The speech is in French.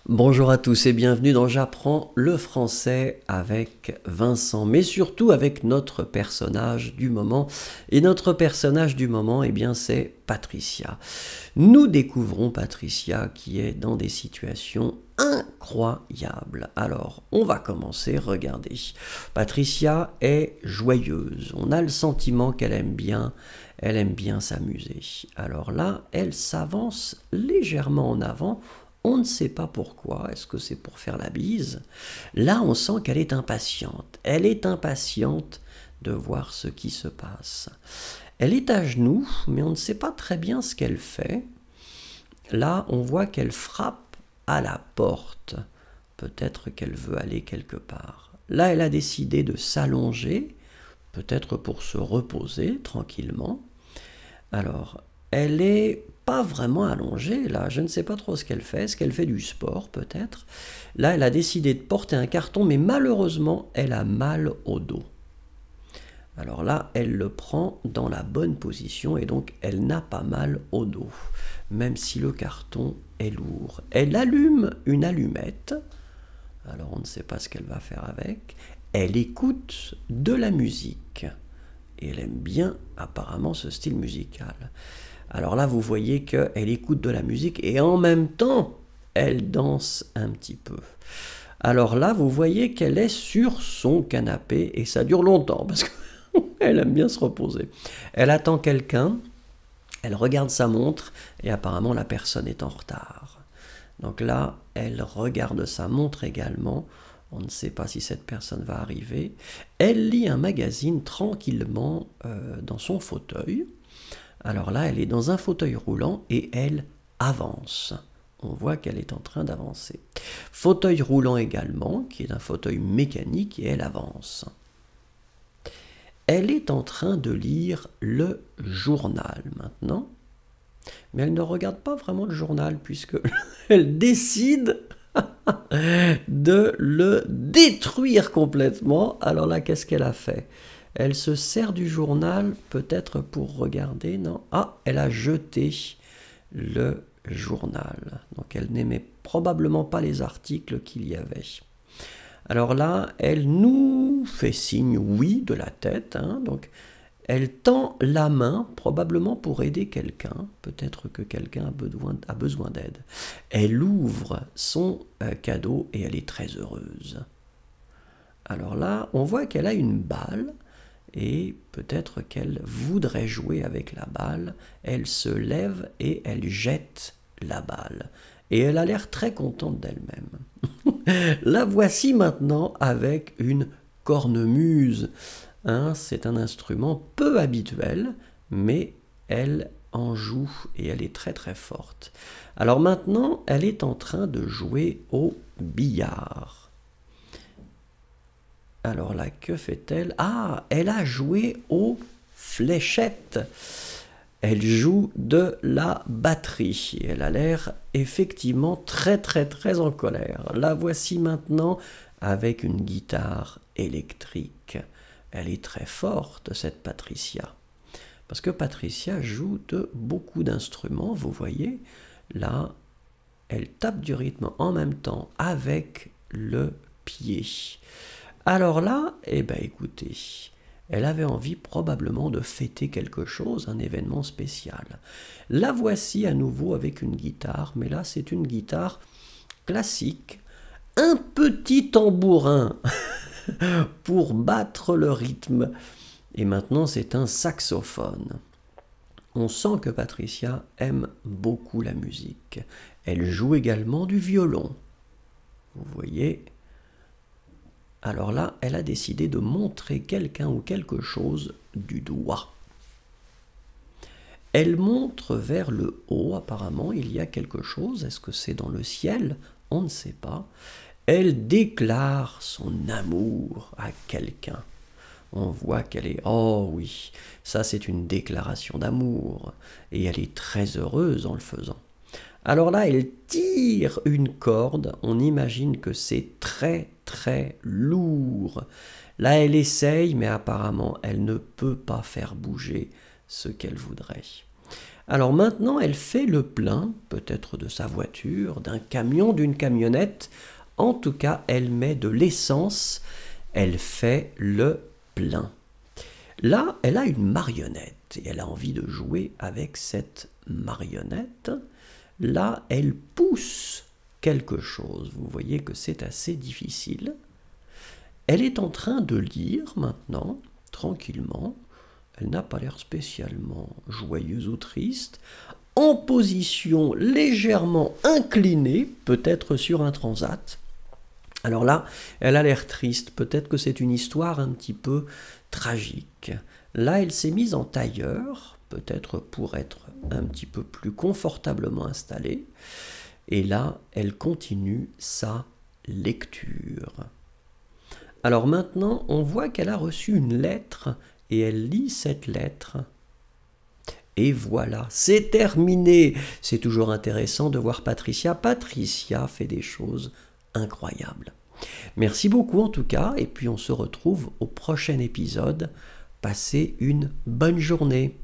Bonjour à tous et bienvenue dans J'apprends le français avec Vincent, mais surtout avec notre personnage du moment. Et notre personnage du moment, eh bien, c'est Patricia. Nous découvrons Patricia qui est dans des situations incroyables. Alors, on va commencer, regardez. Patricia est joyeuse, on a le sentiment qu'elle aime bien. Elle aime bien s'amuser. Alors là, elle s'avance légèrement en avant. On ne sait pas pourquoi. Est-ce que c'est pour faire la bise? Là, on sent qu'elle est impatiente. Elle est impatiente de voir ce qui se passe. Elle est à genoux, mais on ne sait pas très bien ce qu'elle fait. Là, on voit qu'elle frappe à la porte. Peut-être qu'elle veut aller quelque part. Là, elle a décidé de s'allonger, peut-être pour se reposer tranquillement. Alors, elle est pas vraiment allongée, là, je ne sais pas trop ce qu'elle fait. Est-ce qu'elle fait du sport, peut-être? Là, elle a décidé de porter un carton, mais malheureusement, elle a mal au dos. Alors là, elle le prend dans la bonne position et donc elle n'a pas mal au dos, même si le carton est lourd. Elle allume une allumette, alors on ne sait pas ce qu'elle va faire avec. Elle écoute de la musique et elle aime bien apparemment ce style musical. Alors là, vous voyez qu'elle écoute de la musique et en même temps, elle danse un petit peu. Alors là, vous voyez qu'elle est sur son canapé et ça dure longtemps parce qu'elle aime bien se reposer. Elle attend quelqu'un, elle regarde sa montre et apparemment la personne est en retard. Donc là, elle regarde sa montre également. On ne sait pas si cette personne va arriver. Elle lit un magazine tranquillement dans son fauteuil. Alors là, elle est dans un fauteuil roulant et elle avance. On voit qu'elle est en train d'avancer. Fauteuil roulant également, qui est un fauteuil mécanique, et elle avance. Elle est en train de lire le journal maintenant, mais elle ne regarde pas vraiment le journal puisque elle décide de le détruire complètement. Alors là, qu'est-ce qu'elle a fait? Elle se sert du journal peut-être pour regarder, non? Ah, elle a jeté le journal. Donc elle n'aimait probablement pas les articles qu'il y avait. Alors là, elle nous fait signe oui de la tête, hein, donc elle tend la main, probablement pour aider quelqu'un. Peut-être que quelqu'un a besoin d'aide. Elle ouvre son cadeau et elle est très heureuse. Alors là, on voit qu'elle a une balle et peut-être qu'elle voudrait jouer avec la balle. Elle se lève et elle jette la balle. Et elle a l'air très contente d'elle-même. La voici maintenant avec une cornemuse. Hein, c'est un instrument peu habituel, mais elle en joue et elle est très très forte. Alors maintenant, elle est en train de jouer au billard. Alors là, que fait-elle? Ah, elle a joué aux fléchettes. Elle joue de la batterie. Et elle a l'air effectivement très très très en colère. La voici maintenant avec une guitare électrique. Elle est très forte, cette Patricia. Parce que Patricia joue de beaucoup d'instruments, vous voyez. Là, elle tape du rythme en même temps avec le pied. Alors là, eh bien écoutez, elle avait envie probablement de fêter quelque chose, un événement spécial. La voici à nouveau avec une guitare, mais là c'est une guitare classique, un petit tambourin pour battre le rythme. Et maintenant c'est un saxophone. On sent que Patricia aime beaucoup la musique. Elle joue également du violon. Vous voyez. Alors là, elle a décidé de montrer quelqu'un ou quelque chose du doigt. Elle montre vers le haut, apparemment, il y a quelque chose. Est-ce que c'est dans le ciel? On ne sait pas. Elle déclare son amour à quelqu'un. On voit qu'elle est... Oh oui, ça c'est une déclaration d'amour. Et elle est très heureuse en le faisant. Alors là, elle tire une corde. On imagine que c'est très très lourd. Là, elle essaye, mais apparemment, elle ne peut pas faire bouger ce qu'elle voudrait. Alors maintenant, elle fait le plein, peut-être de sa voiture, d'un camion, d'une camionnette. En tout cas, elle met de l'essence, elle fait le plein. Là, elle a une marionnette et elle a envie de jouer avec cette marionnette. Là, elle pousse quelque chose. Vous voyez que c'est assez difficile. Elle est en train de lire maintenant, tranquillement. Elle n'a pas l'air spécialement joyeuse ou triste. En position légèrement inclinée, peut-être sur un transat. Alors là, elle a l'air triste. Peut-être que c'est une histoire un petit peu tragique. Là, elle s'est mise en tailleur, peut-être pour être un petit peu plus confortablement installée. Et là, elle continue sa lecture. Alors maintenant, on voit qu'elle a reçu une lettre et elle lit cette lettre. Et voilà, c'est terminé. C'est toujours intéressant de voir Patricia. Patricia fait des choses incroyables. Merci beaucoup en tout cas, et puis on se retrouve au prochain épisode. Passez une bonne journée.